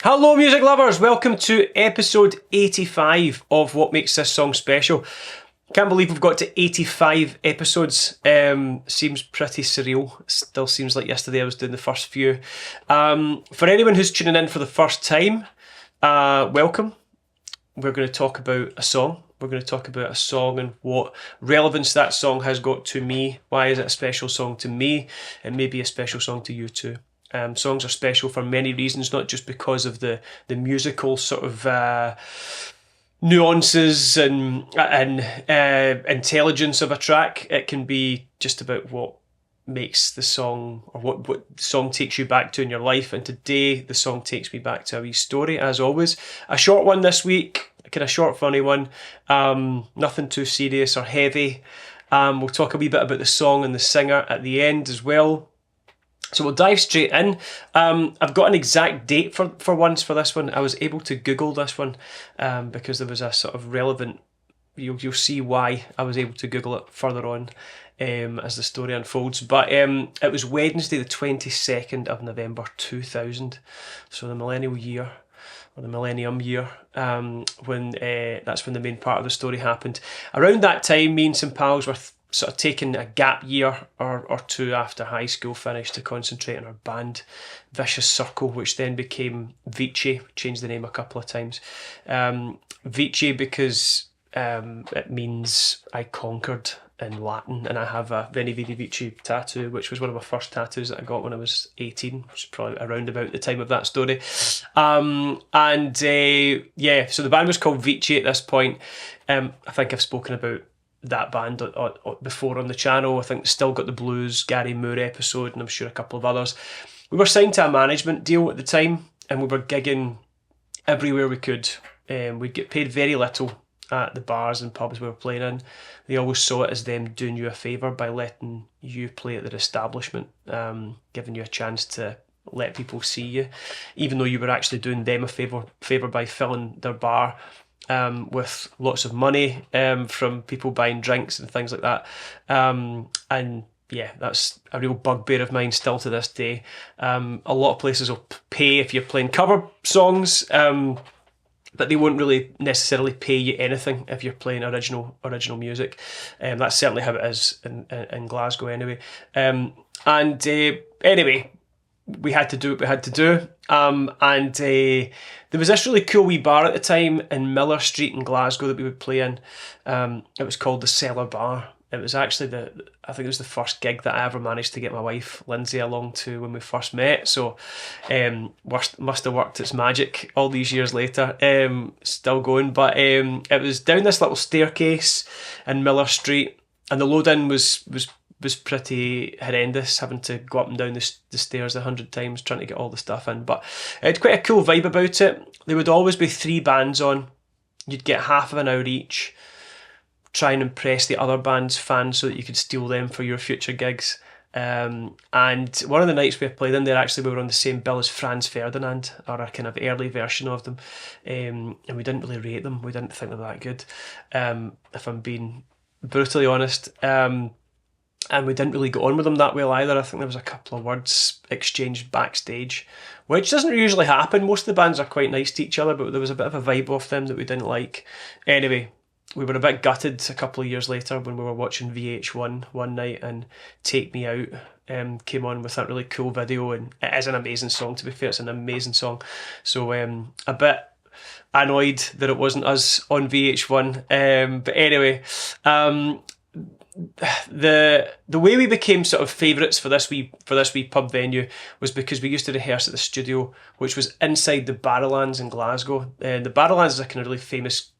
Hello music lovers, welcome to episode 85 of What Makes This Song Special. Can't believe we've got to 85 episodes. Seems pretty surreal. Still seems like yesterday I was doing the first few. For anyone who's tuning in for the first time, welcome. We're going to talk about a song. We're going to talk about a song and what relevance that song has got to me. Why is it a special song to me? It may be a special song to you too. Songs are special for many reasons, not just because of the musical sort of nuances and intelligence of a track. It can be just about what makes the song, or what the song takes you back to in your life. And today the song takes me back to a wee story, as always. A short one this week, a kind of short funny one, nothing too serious or heavy. We'll talk a wee bit about the song and the singer at the end as well. So we'll dive straight in. I've got an exact date for once for this one. I was able to Google this one because there was a sort of relevant, you'll see why I was able to Google it further on as the story unfolds. But it was Wednesday the 22nd of November 2000, so the millennial year, or the millennium year, when that's when the main part of the story happened. Around that time, me and some pals were sort of taking a gap year or two after high school finished to concentrate on our band, Vicious Circle, which then became Vici, changed the name a couple of times. Vici because it means I conquered in Latin, and I have a Veni Vidi Vici tattoo, which was one of my first tattoos that I got when I was 18, which is probably around about the time of that story. So the band was called Vici at this point. I think I've spoken about that band before on the channel. I think Still Got the Blues, Gary Moore episode, and I'm sure a couple of others. We were signed to a management deal at the time, and we were gigging everywhere we could. We'd get paid very little at the bars and pubs we were playing in. They always saw it as them doing you a favour by letting you play at their establishment, giving you a chance to let people see you, even though you were actually doing them a favour by filling their bar with lots of money from people buying drinks and things like that. And yeah, that's a real bugbear of mine still to this day. A lot of places will pay if you're playing cover songs, but they won't really necessarily pay you anything if you're playing original music. That's certainly how it is in Glasgow anyway. Anyway, we had to do what we had to do. There was this really cool wee bar at the time in Miller Street in Glasgow that we would play in. It was called the Cellar Bar. It was actually I think it was the first gig that I ever managed to get my wife Lindsay along to when we first met. So must have worked its magic all these years later. Still going, but it was down this little staircase in Miller Street, and the load-in was pretty horrendous, having to go up and down the stairs 100 times trying to get all the stuff in. But it had quite a cool vibe about it. There would always be 3 bands on. You'd get half of an hour each, try and impress the other band's fans so that you could steal them for your future gigs. And one of the nights we played in there, actually, we were on the same bill as Franz Ferdinand, or a kind of early version of them. And we didn't really rate them. We didn't think they were that good, if I'm being brutally honest. And we didn't really get on with them that well either. I think there was a couple of words exchanged backstage, which doesn't usually happen. Most of the bands are quite nice to each other, but there was a bit of a vibe off them that we didn't like. Anyway, we were a bit gutted a couple of years later when we were watching VH1 one night, and Take Me Out came on with that really cool video, and it is an amazing song, to be fair. It's an amazing song. So a bit annoyed that it wasn't us on VH1. But anyway, the way we became sort of favourites for this wee pub venue was because we used to rehearse at the studio, which was inside the Barrowlands in Glasgow. The Barrowlands is a kind of really famous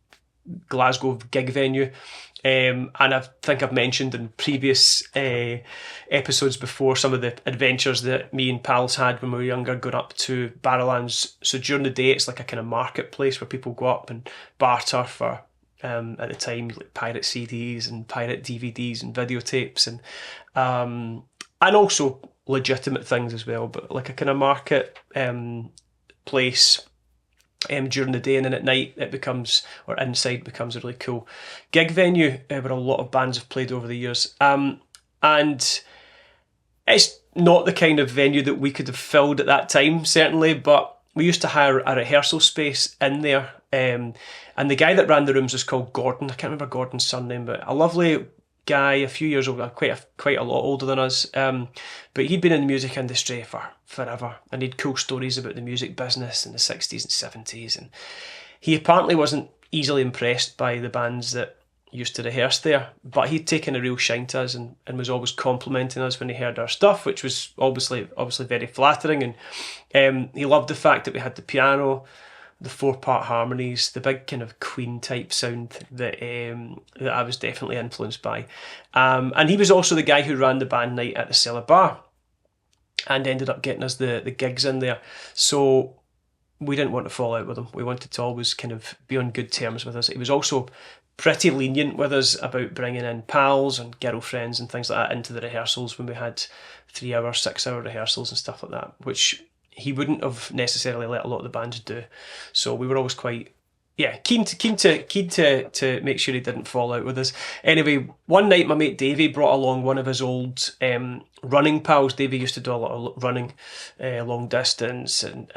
Glasgow gig venue, and I think I've mentioned in previous episodes before some of the adventures that me and pals had when we were younger going up to Barrowlands. So during the day it's like a kind of marketplace where people go up and barter for at the time, like pirate CDs and pirate DVDs and videotapes, and also legitimate things as well, but like a kind of market place during the day, and then at night it becomes, or inside becomes, a really cool gig venue where a lot of bands have played over the years. And it's not the kind of venue that we could have filled at that time, certainly, but we used to hire a rehearsal space in there. And the guy that ran the rooms was called Gordon. I can't remember Gordon's surname, but a lovely guy, a few years older, quite a lot older than us. But he'd been in the music industry for forever, and he'd cool stories about the music business in the 60s and 70s. And he apparently wasn't easily impressed by the bands that used to rehearse there, but he'd taken a real shine to us and was always complimenting us when he heard our stuff, which was obviously very flattering. And he loved the fact that we had the piano, the 4-part harmonies, the big kind of Queen type sound that I was definitely influenced by. And he was also the guy who ran the band night at the Cellar Bar and ended up getting us the gigs in there. So we didn't want to fall out with him. We wanted to always kind of be on good terms with us. He was also pretty lenient with us about bringing in pals and girlfriends and things like that into the rehearsals when we had 3-hour, 6-hour rehearsals and stuff like that, which he wouldn't have necessarily let a lot of the bands do. So we were always quite, keen to make sure he didn't fall out with us. Anyway, one night my mate Davey brought along one of his old running pals. Davey used to do a lot of running, long distance and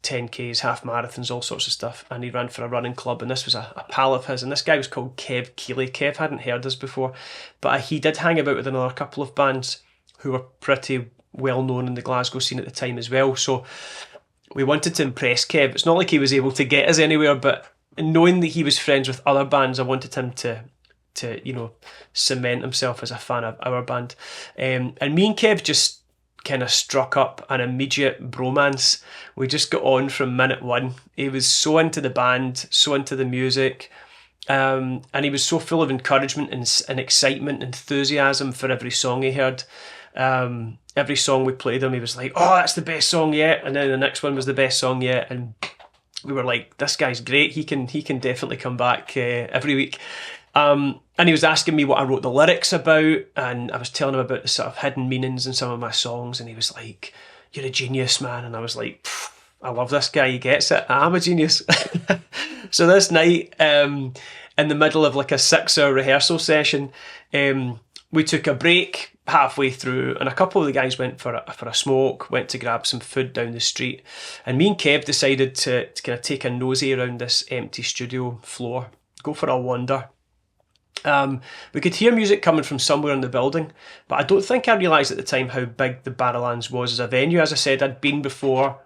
10Ks, half marathons, all sorts of stuff. And he ran for a running club, and this was a pal of his, and this guy was called Kev Keeley. Kev hadn't heard us before, but he did hang about with another couple of bands who were pretty well known in the Glasgow scene at the time as well. So we wanted to impress Kev. It's not like he was able to get us anywhere, but knowing that he was friends with other bands, I wanted him to cement himself as a fan of our band. And me and Kev just kind of struck up an immediate bromance. We just got on from minute one. He was so into the band, so into the music, and he was so full of encouragement and excitement, enthusiasm for every song he heard. Every song we played him, he was like, "Oh, that's the best song yet," and then the next one was the best song yet, and we were like, "This guy's great. He can definitely come back every week." And he was asking me what I wrote the lyrics about, and I was telling him about the sort of hidden meanings in some of my songs, and he was like, "You're a genius, man." And I was like, "I love this guy. He gets it. I'm a genius." So this night, in the middle of like a 6-hour rehearsal session, we took a break halfway through, and a couple of the guys went for a smoke, went to grab some food down the street, and me and Kev decided to kind of take a nosy around this empty studio floor, go for a wander. We could hear music coming from somewhere in the building, but I don't think I realised at the time how big the Barrowlands was as a venue. As I said, I'd been before,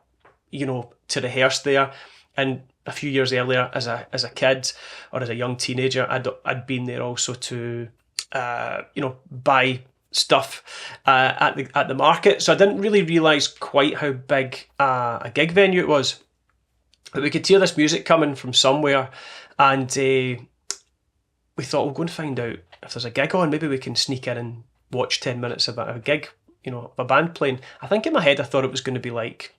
to rehearse there, and a few years earlier as a kid or as a young teenager, I'd been there also to buy stuff at the market. So I didn't really realise quite how big a gig venue it was. But we could hear this music coming from somewhere, and we thought, we'll go and find out if there's a gig on. Maybe we can sneak in and watch 10 minutes of a gig, of a band playing. I think in my head I thought it was going to be like,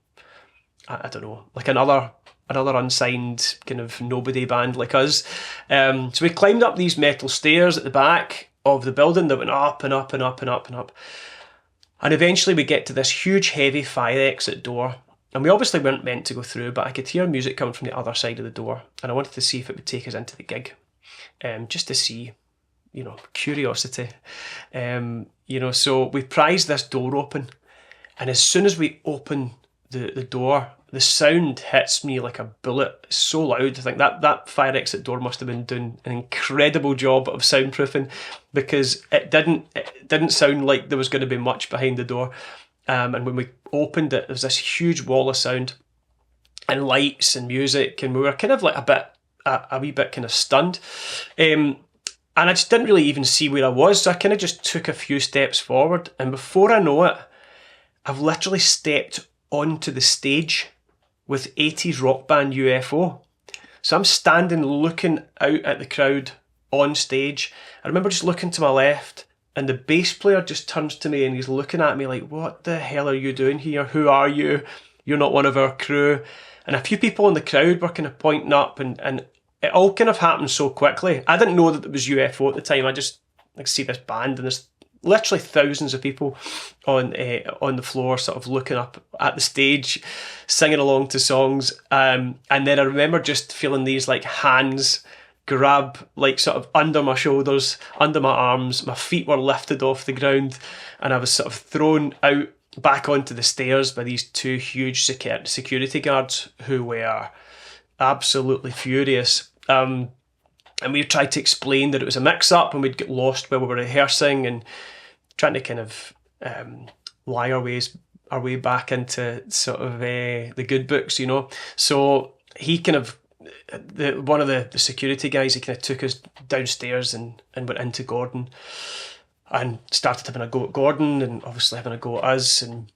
I don't know, like another unsigned kind of nobody band like us. So we climbed up these metal stairs at the back of the building that went up and up and up and up and up. And eventually we get to this huge heavy fire exit door. And we obviously weren't meant to go through, but I could hear music coming from the other side of the door. And I wanted to see if it would take us into the gig. Just to see, curiosity. So we prized this door open. And as soon as we open the door, the sound hits me like a bullet. It's so loud. I think that fire exit door must have been doing an incredible job of soundproofing, because it didn't sound like there was going to be much behind the door. And when we opened it, there was this huge wall of sound and lights and music, and we were kind of like a wee bit kind of stunned. And I just didn't really even see where I was, so I kind of just took a few steps forward, and before I know it, I've literally stepped onto the stage with 80s rock band UFO. So I'm standing looking out at the crowd on stage. I remember just looking to my left, and the bass player just turns to me and he's looking at me like, "What the hell are you doing here? Who are you? You're not one of our crew." And a few people in the crowd were kind of pointing up, and it all kind of happened so quickly. I didn't know that it was UFO at the time. I just see this band, and there's literally thousands of people on the floor sort of looking up at the stage, singing along to songs. And then I remember just feeling these like hands grab like sort of under my shoulders, under my arms. My feet were lifted off the ground, and I was sort of thrown out back onto the stairs by these two huge security guards who were absolutely furious. And we tried to explain that it was a mix-up and we'd get lost while we were rehearsing, and trying to kind of lie our way back into sort of the good books, you know. So he kind of, one of the security guys, he kind of took us downstairs and went into Gordon and started having a go at Gordon, and obviously having a go at us, and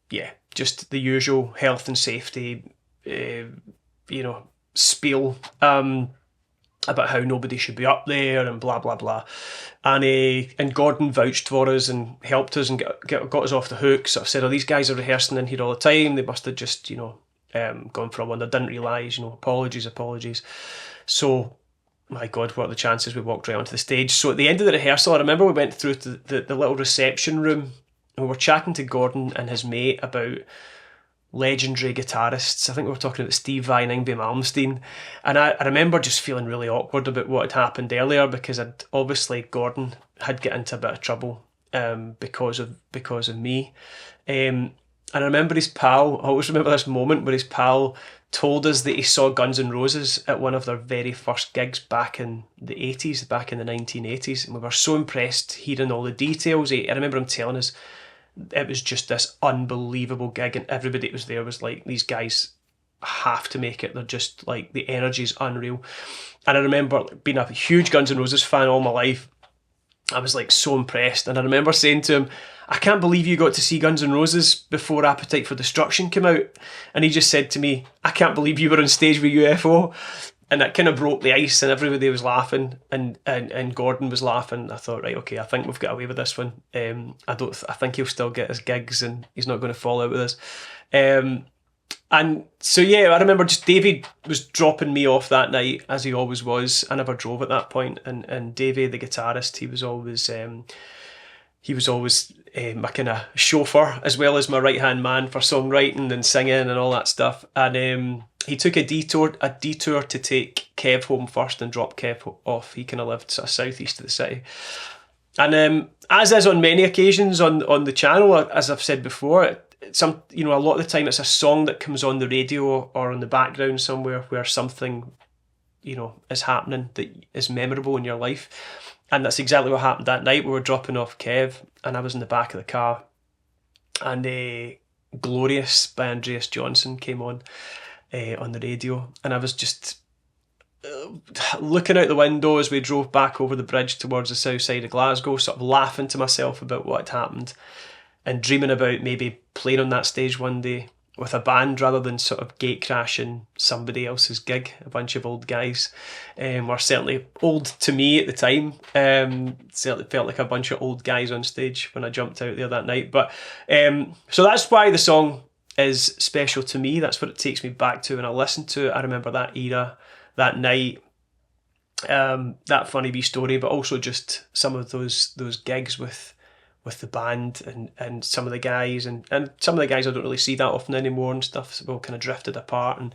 yeah, just the usual health and safety, you know, spiel about how nobody should be up there and blah blah blah, and Gordon vouched for us and helped us and got us off the hook. Sort of said, "Oh, these guys are rehearsing in here all the time. They must have just, you know, gone for a wonder. Didn't realise, you know, apologies." So, my God, what are the chances? We walked right onto the stage. So at the end of the rehearsal, I remember we went through to the little reception room, and we were chatting to Gordon and his mate about legendary guitarists. I think we were talking about Steve Vai and Yngwie Malmsteen, and I remember just feeling really awkward about what had happened earlier, because obviously Gordon had got into a bit of trouble because of me. And I remember his pal, I always remember this moment where his pal told us that he saw Guns N' Roses at one of their very first gigs back in the 80s, back in the 1980s, and we were so impressed hearing all the details. I remember him telling us it was just this unbelievable gig, and everybody that was there was like, these guys have to make it. They're just like, the energy's unreal. And I remember being a huge Guns N' Roses fan all my life. I was like so impressed, and I remember saying to him, "I can't believe you got to see Guns N' Roses before Appetite for Destruction came out." And he just said to me, "I can't believe you were on stage with UFO." And that kind of broke the ice, and everybody was laughing, and Gordon was laughing. I thought, right, okay, I think we've got away with this one. I think he'll still get his gigs, and he's not going to fall out with us. And so yeah, I remember just Davey was dropping me off that night, as he always was. I never drove at that point, and Davey, the guitarist, he was always my kind of chauffeur, as well as my right hand man for songwriting and singing and all that stuff. And he took a detour to take Kev home first and drop Kev off. He kind of lived sort of southeast of the city. And as is on many occasions on the channel, as I've said before, a lot of the time it's a song that comes on the radio or on the background somewhere where something, you know, is happening that is memorable in your life. And that's exactly what happened that night. We were dropping off Kev, and I was in the back of the car, and Glorious by Andreas Johnson came on the radio, and I was just looking out the window as we drove back over the bridge towards the south side of Glasgow, sort of laughing to myself about what had happened, and dreaming about maybe playing on that stage one day with a band, rather than sort of gate crashing somebody else's gig. A bunch of old guys, were certainly old to me at the time. Certainly felt like a bunch of old guys on stage when I jumped out there that night. But so that's why the song is special to me. That's what it takes me back to when I listen to it. I remember that era, that night, that funny wee story, but also just some of those gigs with the band and some of the guys, and some of the guys I don't really see that often anymore and stuff. So we all kind of drifted apart, and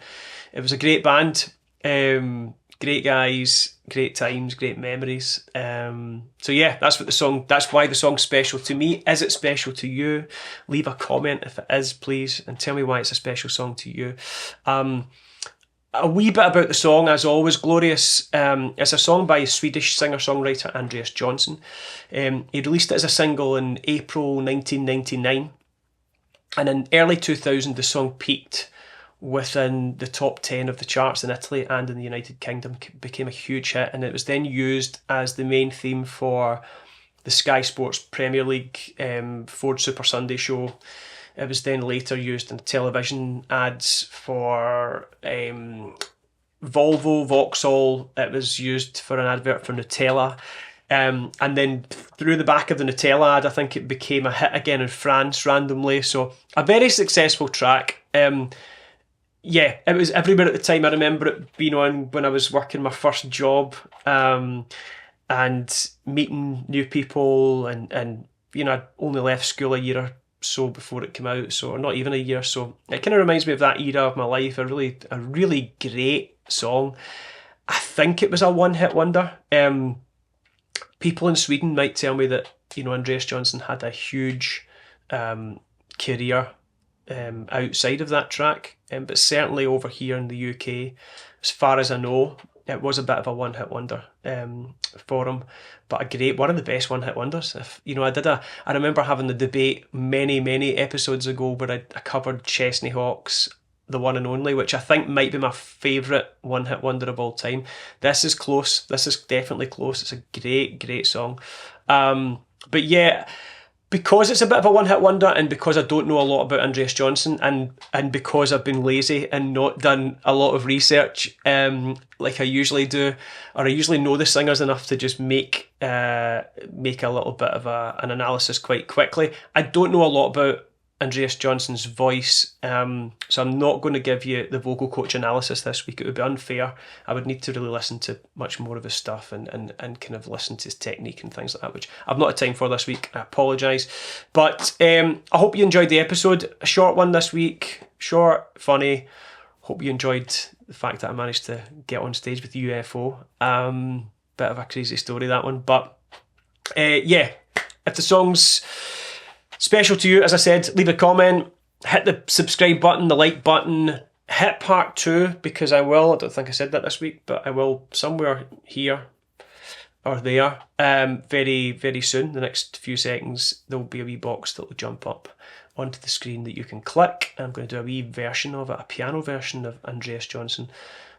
it was a great band, great guys, great times, great memories. So yeah, that's why the song's special to me. Is it special to you? Leave a comment if it is, please, and tell me why it's a special song to you. A wee bit about the song, as always. Glorious. It's a song by Swedish singer-songwriter Andreas Johnson. He released it as a single in April 1999. And in early 2000, the song peaked within the top 10 of the charts in Italy and in the United Kingdom. Became a huge hit, and it was then used as the main theme for the Sky Sports Premier League Ford Super Sunday show. It was then later used in television ads for Volvo, Vauxhall. It was used for an advert for Nutella. And then through the back of the Nutella ad, I think it became a hit again in France randomly. So a very successful track. Yeah, it was everywhere at the time. I remember it being on when I was working my first job, and meeting new people, and you know, I'd only left school a year or so before it came out, so not even a year. So it kind of reminds me of that era of my life. A really great song. I think it was a one-hit wonder. People in Sweden might tell me that, you know, Andreas Johnson had a huge career outside of that track, but certainly over here in the UK, as far as I know, it was a bit of a one-hit wonder for him, but one of the best one-hit wonders. If you know, I remember having the debate many episodes ago where I covered Chesney Hawkes, The One and Only, which I think might be my favourite one-hit wonder of all time. This is close. This is definitely close. It's a great song. But yeah, because it's a bit of a one-hit wonder, and because I don't know a lot about Andreas Johnson, and because I've been lazy and not done a lot of research, like I usually do, or I usually know the singers enough to just make a little bit of an analysis quite quickly. I don't know a lot about Andreas Johnson's voice, so I'm not going to give you the vocal coach analysis this week. It would be unfair. I would need to really listen to much more of his stuff and kind of listen to his technique and things like that, which I've not had time for this week. I apologise, but I hope you enjoyed the episode. A short one this week, short, funny. Hope you enjoyed the fact that I managed to get on stage with UFO. Bit of a crazy story, that one, but yeah, if the song's special to you, as I said, leave a comment, hit the subscribe button, the like button, hit part 2, because I don't think I said that this week, but I will somewhere here or there very soon. The next few seconds there will be a wee box that will jump up onto the screen that you can click. I'm going to do a wee version of it, a piano version of Andreas Johnson,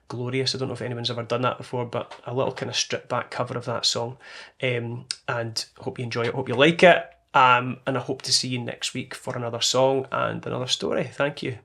Glorious. I don't know if anyone's ever done that before, but a little kind of stripped back cover of that song, and hope you enjoy it, hope you like it. And I hope to see you next week for another song and another story. Thank you.